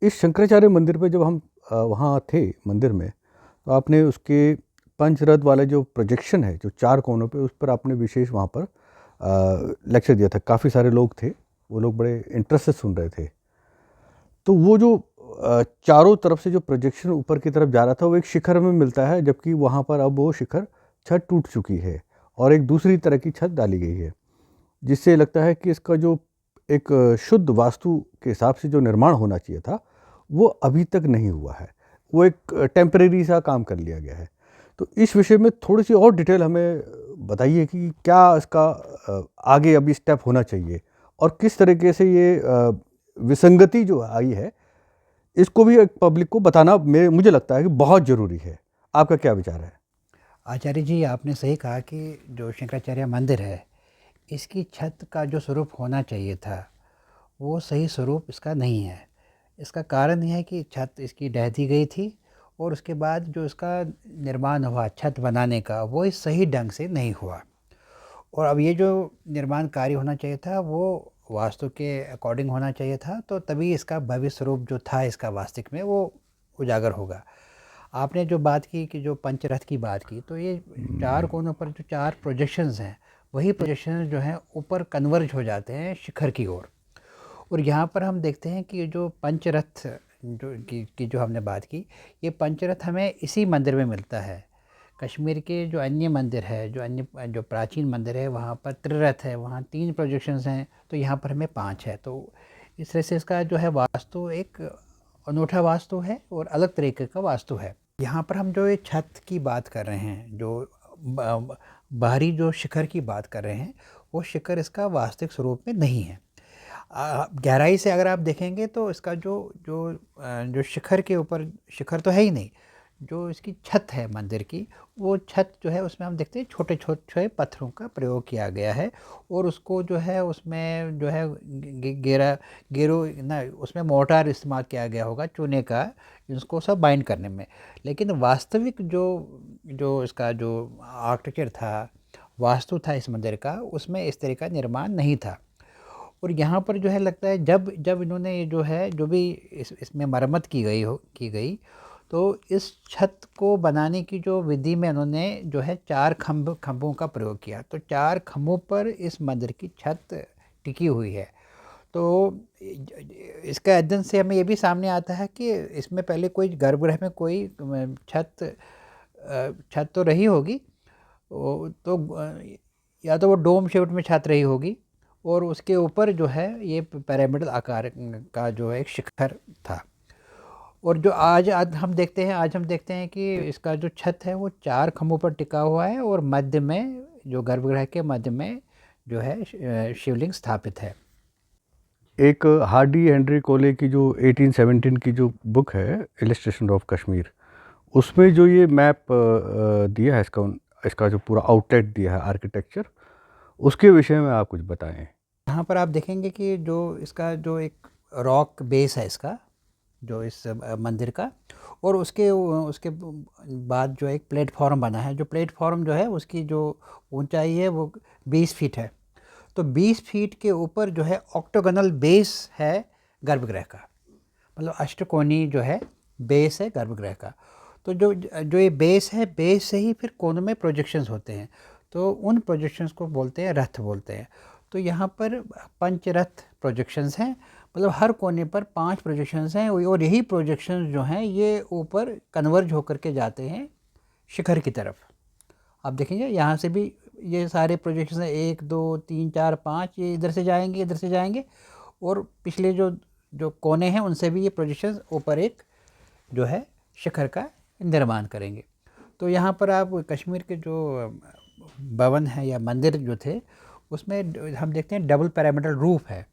इस शंकराचार्य मंदिर पे जब हम वहाँ थे मंदिर में, तो आपने उसके पंचरथ वाला जो प्रोजेक्शन है, जो 4 कोनों पे, उस पर आपने विशेष वहाँ पर लेक्चर दिया था। काफ़ी सारे लोग थे, वो लोग बड़े इंटरेस्ट से सुन रहे थे। तो वो जो चारों तरफ से जो प्रोजेक्शन ऊपर की तरफ जा रहा था, वो एक शिखर में मिलता है, जबकि वहाँ पर अब वो शिखर छत टूट चुकी है और एक दूसरी तरह की छत डाली गई है। जिससे लगता है कि इसका जो एक शुद्ध वास्तु के हिसाब से जो निर्माण होना चाहिए था, वो अभी तक नहीं हुआ है। वो एक टेम्परेरी सा काम कर लिया गया है। तो इस विषय में थोड़ी-सी और डिटेल हमें बताइए कि क्या इसका आगे अभी स्टेप होना चाहिए और किस तरीके से ये विसंगति जो आई है, इसको भी एक पब्लिक को बताना मुझे लगता है कि बहुत ज़रूरी है। आपका क्या विचार है? आचार्य जी, आपने सही कहा कि जो शंकराचार्य मंदिर है, इसकी छत का जो स्वरूप होना चाहिए था, वो सही स्वरूप इसका नहीं है। इसका कारण ये है कि छत इसकी ढह दी गई थी और उसके बाद जो इसका निर्माण हुआ छत बनाने का, वो इस सही ढंग से नहीं हुआ। और अब ये जो निर्माण कार्य होना चाहिए था, वो वास्तु के अकॉर्डिंग होना चाहिए था, तो तभी इसका भव्य स्वरूप जो था इसका वास्तविक में वो उजागर होगा। आपने जो बात की कि जो पंचरथ की बात की, तो ये चार कोनों पर जो चार प्रोजेक्शंस हैं, वही प्रोजेक्शंस जो हैं ऊपर कन्वर्ज हो जाते हैं शिखर की ओर। और यहाँ पर हम देखते हैं कि ये जो पंचरथ की जो हमने बात की, ये पंचरथ हमें इसी मंदिर में मिलता है। कश्मीर के जो अन्य मंदिर है, जो प्राचीन मंदिर है, वहाँ पर त्रिरथ है, वहाँ 3 प्रोजेक्शंस हैं, तो यहाँ पर हमें 5 है। तो इस तरह से इसका जो है वास्तु एक अनूठा वास्तु है और अलग तरीके का वास्तु है। यहाँ पर हम जो ये छत की बात कर रहे हैं, जो बाहरी जो शिखर की बात कर रहे हैं, वो शिखर इसका वास्तविक स्वरूप में नहीं है। गहराई से अगर आप देखेंगे तो इसका जो शिखर के ऊपर, शिखर तो है ही नहीं, जो इसकी छत है मंदिर की, वो छत जो है उसमें हम देखते हैं छोटे छोटे पत्थरों का प्रयोग किया गया है। और उसको जो है उसमें जो है गेरो ना, उसमें मोर्टार इस्तेमाल किया गया होगा चूने का, इसको सब बाइंड करने में। लेकिन वास्तविक जो जो इसका जो आर्किटेक्चर था, वास्तु था इस मंदिर का, उसमें इस तरह का निर्माण नहीं था। और यहाँ पर जो है लगता है जब जब इन्होंने ये जो है जो भी इसमें मरम्मत की गई, तो इस छत को बनाने की जो विधि में उन्होंने जो है 4 खंभों का प्रयोग किया। तो 4 खंभों पर इस मंदिर की छत टिकी हुई है। तो इसका अध्ययन से हमें ये भी सामने आता है कि इसमें पहले कोई गर्भगृह में कोई छत तो रही होगी। तो या तो वो डोम शेप में छत रही होगी, और उसके ऊपर जो है ये पिरामिडल आकार का जो है एक शिखर था। और जो आज हम देखते हैं कि इसका जो छत है वो 4 खंभों पर टिका हुआ है, और मध्य में जो गर्भगृह के मध्य में जो है शिवलिंग स्थापित है। एक हार्डी हेनरी कोले की जो 1817 की जो बुक है, इलस्ट्रेशन ऑफ कश्मीर, उसमें जो ये मैप दिया है, इसका जो पूरा आउटलेट दिया है आर्किटेक्चर, उसके विषय में आप कुछ बताएं। यहाँ पर आप देखेंगे कि जो इसका जो एक रॉक बेस है इसका, जो इस मंदिर का, और उसके उसके बाद जो एक प्लेटफॉर्म बना है, जो प्लेटफॉर्म जो है उसकी जो ऊंचाई है वो 20 फीट है। तो 20 फीट के ऊपर जो है ऑक्टोगोनल बेस है गर्भगृह का, मतलब अष्टकोणीय जो है बेस है गर्भगृह का। तो जो जो ये बेस है, बेस से ही फिर कोनों में प्रोजेक्शंस होते हैं, तो उन प्रोजेक्शंस को बोलते हैं रथ बोलते हैं। तो यहाँ पर पंचरथ प्रोजेक्शंस हैं, मतलब हर कोने पर 5 प्रोजेक्शंस हैं, और यही प्रोजेक्शंस जो हैं ये ऊपर कन्वर्ज होकर के जाते हैं शिखर की तरफ। आप देखेंगे यहाँ से भी ये सारे प्रोजेक्शंस हैं, 1 2 3 4 5, ये इधर से जाएंगे, इधर से जाएंगे, और पिछले जो जो कोने हैं उनसे भी ये प्रोजेक्शंस ऊपर एक जो है शिखर का निर्माण करेंगे। तो यहाँ पर आप कश्मीर के जो भवन है या मंदिर जो थे, उसमें हम देखते हैं डबल पिरामिडल रूफ है।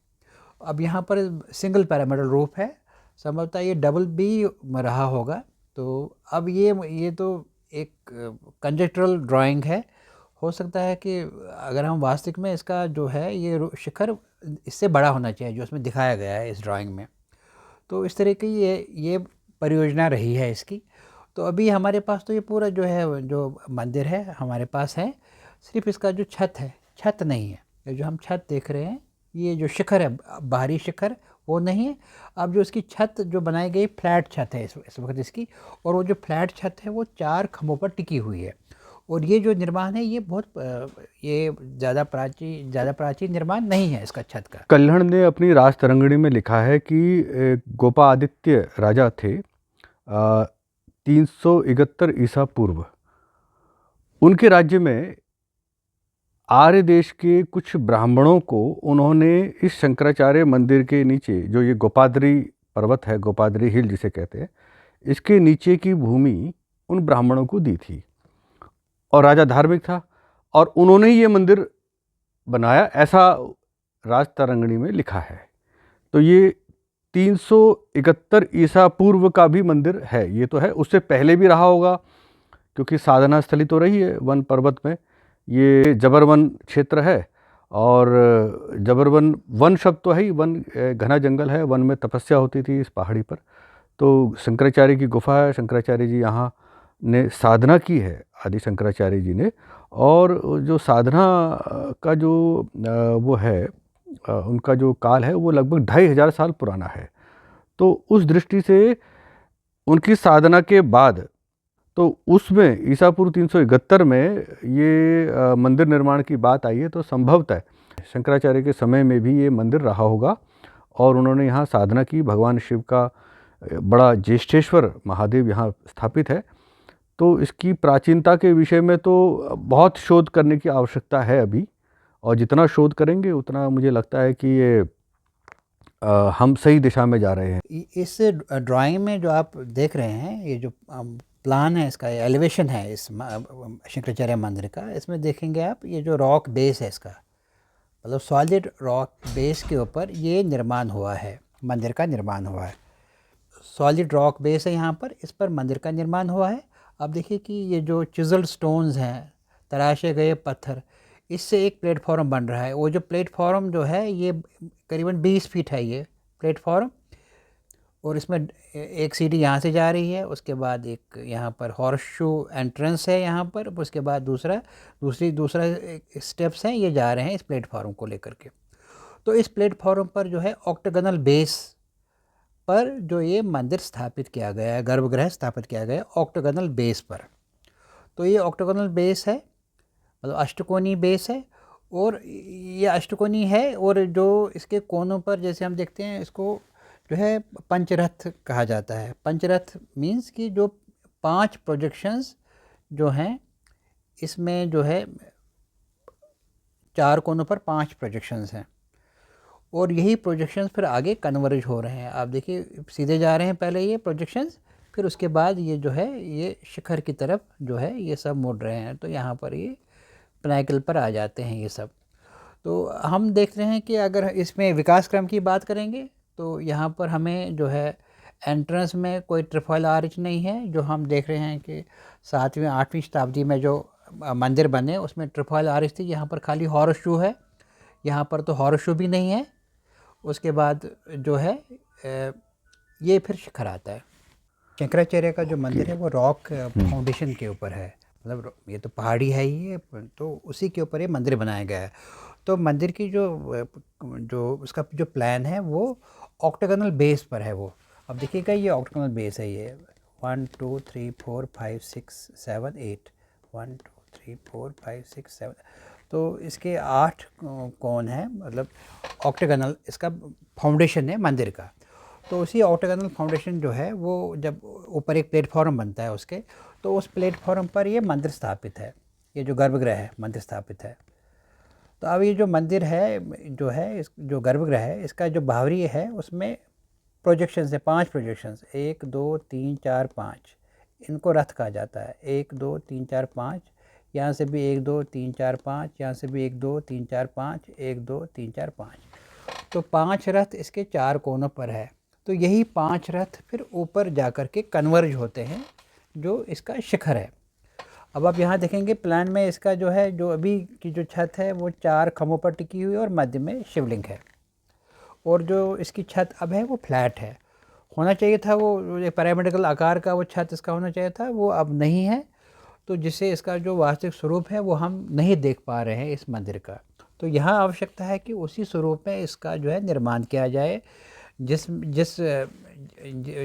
अब यहाँ पर सिंगल पिरामिडल रूफ है, संभवतः ये डबल भी रहा होगा। तो अब ये तो एक कंजेक्चुरल ड्राइंग है। हो सकता है कि अगर हम वास्तविक में इसका जो है ये शिखर इससे बड़ा होना चाहिए जो इसमें दिखाया गया है इस ड्राइंग में। तो इस तरह की ये परियोजना रही है इसकी। तो अभी हमारे पास तो ये पूरा जो है जो मंदिर है हमारे पास है, सिर्फ इसका जो छत है, छत नहीं है। ये जो हम छत देख रहे हैं, ये जो शिखर है, बाहरी शिखर, वो नहीं है। अब जो इसकी छत जो बनाई गई फ्लैट छत है इस वक्त इसकी, और वो जो फ्लैट छत है वो 4 खंभों पर टिकी हुई है। और ये जो निर्माण है ये बहुत ये ज़्यादा प्राचीन निर्माण नहीं है इसका छत का। कल्हण ने अपनी राज तरंगिणी में लिखा है कि गोपादित्य राजा थे 371 ईसा पूर्व। उनके राज्य में आर्य देश के कुछ ब्राह्मणों को उन्होंने इस शंकराचार्य मंदिर के नीचे, जो ये गोपाद्री पर्वत है, गोपाद्री हिल जिसे कहते हैं, इसके नीचे की भूमि उन ब्राह्मणों को दी थी। और राजा धार्मिक था और उन्होंने ही ये मंदिर बनाया, ऐसा राज तरंगिणी में लिखा है। तो ये 371 ईसा पूर्व का भी मंदिर है, ये तो है। उससे पहले भी रहा होगा, क्योंकि साधना स्थली तो रही है वन पर्वत में। ये जबरवन क्षेत्र है, और जबरवन वन शब्द तो है ही, वन घना जंगल है, वन में तपस्या होती थी इस पहाड़ी पर। तो शंकराचार्य की गुफा है, शंकराचार्य जी यहाँ ने साधना की है, आदि शंकराचार्य जी ने। और जो साधना का जो वो है, उनका जो काल है वो लगभग 2500 साल पुराना है। तो उस दृष्टि से उनकी साधना के बाद, तो उसमें ईसा पूर्व 371 में ये मंदिर निर्माण की बात आई है, तो संभवतः शंकराचार्य के समय में भी ये मंदिर रहा होगा और उन्होंने यहाँ साधना की। भगवान शिव का बड़ा ज्येष्ठेश्वर महादेव यहाँ स्थापित है। तो इसकी प्राचीनता के विषय में तो बहुत शोध करने की आवश्यकता है अभी, और जितना शोध करेंगे उतना मुझे लगता है कि ये हम सही दिशा में जा रहे हैं। इस ड्राइंग में जो आप देख रहे हैं, ये जो प्लान है इसका, एलिवेशन है इस शंकराचार्य मंदिर का, इसमें देखेंगे आप ये जो रॉक बेस है इसका, मतलब सॉलिड रॉक बेस के ऊपर ये निर्माण हुआ है, मंदिर का निर्माण हुआ है। सॉलिड रॉक बेस है यहाँ पर, इस पर मंदिर का निर्माण हुआ है। अब देखिए कि ये जो चिजल्ड स्टोन्स हैं, तराशे गए पत्थर, इससे एक प्लेटफॉर्म बन रहा है। वो जो प्लेटफॉर्म जो है ये करीबन 20 फीट है ये प्लेटफॉर्म, और इसमें एक सीढ़ी यहाँ से जा रही है, उसके बाद एक यहाँ पर हॉर्स शू एंट्रेंस है यहाँ पर, उसके बाद दूसरा स्टेप्स हैं, ये जा रहे हैं इस प्लेटफॉर्म को लेकर के। तो इस प्लेटफॉर्म पर जो है ऑक्टागोनल बेस पर जो ये मंदिर स्थापित किया गया है, गर्भगृह स्थापित किया गया है ऑक्टागोनल बेस पर। तो ये ऑक्टागोनल बेस है, मतलब अष्टकोणीय बेस है, और ये अष्टकोणीय है, और जो इसके कोनों पर जैसे हम देखते हैं, इसको जो है पंचरथ कहा जाता है। पंचरथ मीन्स कि जो 5 प्रोजेक्शंस जो हैं, इसमें जो है 4 कोनों पर 5 प्रोजेक्शंस हैं, और यही प्रोजेक्शंस फिर आगे कन्वर्ज हो रहे हैं। आप देखिए सीधे जा रहे हैं पहले ये प्रोजेक्शंस, फिर उसके बाद ये जो है ये शिखर की तरफ जो है ये सब मुड़ रहे हैं। तो यहाँ पर ये पिनाकल पर आ जाते हैं ये सब। तो हम देख रहे हैं कि अगर इसमें विकास क्रम की बात करेंगे तो यहाँ पर हमें जो है एंट्रेंस में कोई ट्रिफॉल आर्च नहीं है। जो हम देख रहे हैं कि 7वीं 8वीं शताब्दी में जो मंदिर बने उसमें ट्रिफॉल आर्च थी, यहाँ पर खाली हॉर्स शू है, यहाँ पर तो हॉर्स शू भी नहीं है। उसके बाद जो है ये फिर शिखर आता है। शंकराचार्य का जो मंदिर है वो रॉक फाउंडेशन के ऊपर है, मतलब ये तो पहाड़ी है ही, तो उसी के ऊपर ये मंदिर बनाया गया है। तो मंदिर की जो उसका जो प्लान है वो ऑक्टागोनल बेस पर है वो। अब देखिएगा ये ऑक्टागोनल बेस है, ये 1 2 3 4 5 6 7 8 1 2 3 4 5 6 7, तो इसके 8 कोण हैं, मतलब ऑक्टागोनल इसका फाउंडेशन है मंदिर का। तो उसी ऑक्टागोनल फाउंडेशन जो है वो जब ऊपर एक प्लेटफॉर्म बनता है उसके, तो उस प्लेटफॉर्म पर ये मंदिर स्थापित है, ये जो गर्भगृह है मंदिर स्थापित है। तो अब ये जो मंदिर है जो है जो गर्भगृह है, इसका जो बावरी है उसमें प्रोजेक्शंस है, 5 प्रोजेक्शंस, 1 2 3 4 5, इनको रथ कहा जाता है। 1 2 3 4 5, यहाँ से भी 1 2 3 4 5, यहाँ से भी 1 2 3 4 5, 1 2 3 4 5, तो 5 रथ इसके 4 कोनों पर है। तो यही 5 रथ फिर ऊपर जाकर के कन्वर्ज होते हैं, जो इसका शिखर है। अब आप यहाँ देखेंगे प्लान में इसका जो है, जो अभी की जो छत है वो 4 खम्भों पर टिकी हुई है और मध्य में शिवलिंग है, और जो इसकी छत अब है वो फ्लैट है। होना चाहिए था वो एक पिरामिडल आकार का वो छत इसका होना चाहिए था, वो अब नहीं है। तो जिससे इसका जो वास्तविक स्वरूप है वो हम नहीं देख पा रहे हैं इस मंदिर का। तो यहाँ आवश्यकता है कि उसी स्वरूप में इसका जो है निर्माण किया जाए, जिस जिस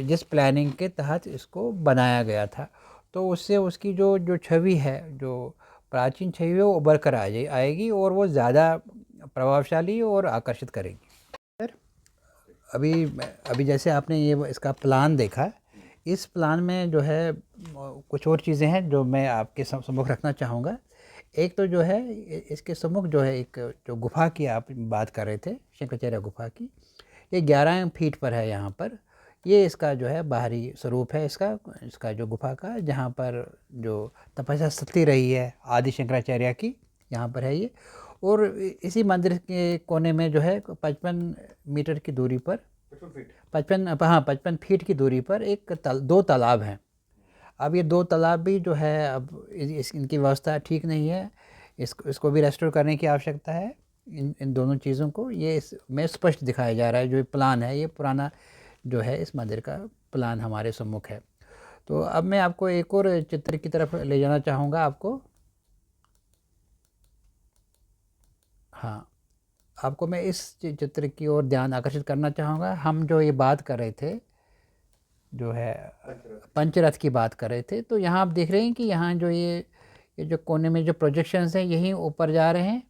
जिस प्लानिंग के तहत इसको बनाया गया था। तो उससे उसकी जो जो छवि है, जो प्राचीन छवि है, वो उभर कर आएगी और वो ज़्यादा प्रभावशाली और आकर्षित करेगी। सर, अभी अभी जैसे आपने ये इसका प्लान देखा, इस प्लान में जो है कुछ और चीज़ें हैं जो मैं आपके सम्मुख रखना चाहूँगा। एक तो जो है इसके सम्मुख जो है एक जो गुफा की आप बात कर रहे थे, शंकराचार्य गुफा की, ये 11 फीट पर है यहाँ पर। ये इसका जो है बाहरी स्वरूप है इसका इसका जो गुफा का, जहाँ पर जो तपस्या सती रही है आदि शंकराचार्य की, यहाँ पर है ये। और इसी मंदिर के कोने में जो है 55 मीटर की दूरी पर, 55 फीट की दूरी पर एक दो तालाब हैं। अब ये दो तालाब भी जो है, अब इनकी व्यवस्था ठीक नहीं है, इसको भी रेस्टोर करने की आवश्यकता है। इन दोनों चीज़ों को ये इसमें स्पष्ट दिखाया जा रहा है। जो प्लान है, ये पुराना जो है इस मंदिर का प्लान हमारे सम्मुख है। तो अब मैं आपको एक और चित्र की तरफ ले जाना चाहूँगा आपको। हाँ, आपको मैं इस चित्र की ओर ध्यान आकर्षित करना चाहूँगा। हम जो ये बात कर रहे थे, जो है पंचरथ की बात कर रहे थे, तो यहाँ आप देख रहे हैं कि यहाँ जो ये जो कोने में जो प्रोजेक्शंस हैं, यहीं ऊपर जा रहे हैं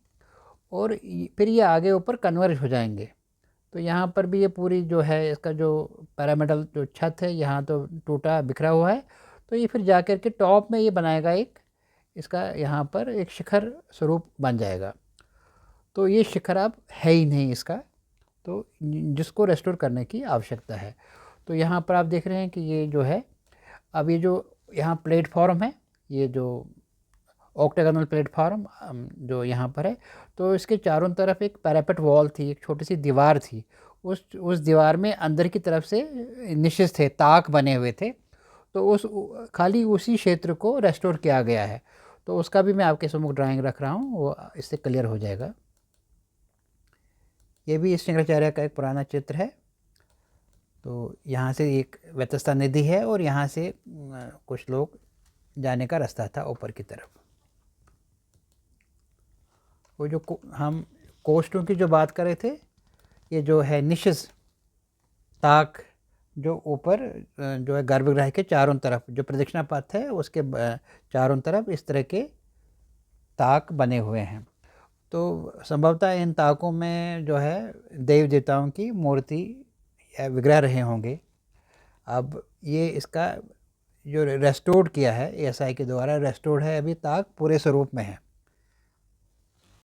और फिर ये आगे ऊपर कन्वर्ज हो जाएंगे। तो यहाँ पर भी ये पूरी जो है इसका जो पैरामिडल जो छत है, यहाँ तो टूटा बिखरा हुआ है। तो ये फिर जा कर के टॉप में ये बनाएगा एक, इसका यहाँ पर एक शिखर स्वरूप बन जाएगा। तो ये शिखर अब है ही नहीं इसका, तो जिसको रेस्टोर करने की आवश्यकता है। तो यहाँ पर आप देख रहे हैं कि ये जो है, अब ये जो यहाँ प्लेटफॉर्म है, ये जो ऑक्टागोनल प्लेटफॉर्म जो यहाँ पर है, तो इसके चारों तरफ एक पैरापेट वॉल थी, एक छोटी सी दीवार थी। उस दीवार में अंदर की तरफ से निशिस थे, ताक बने हुए थे। तो उस खाली उसी क्षेत्र को रेस्टोर किया गया है। तो उसका भी मैं आपके सम्मुख ड्राइंग रख रहा हूँ, वो इससे क्लियर हो जाएगा। ये भी शंकराचार्य का एक पुराना चित्र है। तो यहाँ से एक व्यतस्ता नदी है और यहाँ से कुछ लोग जाने का रास्ता था ऊपर की तरफ। वो जो हम कोष्टों की जो बात कर रहे थे, ये जो है निशिस ताक जो ऊपर जो है गर्भगृह के चारों तरफ जो प्रदक्षिणा पथ है, उसके चारों तरफ इस तरह के ताक बने हुए हैं। तो संभवतः इन ताकों में जो है देव देवताओं की मूर्ति या विग्रह रहे होंगे। अब ये इसका जो रेस्टोर्ड किया है एएसआई के द्वारा, रेस्टोर्ड है, अभी ताक पूरे स्वरूप में है।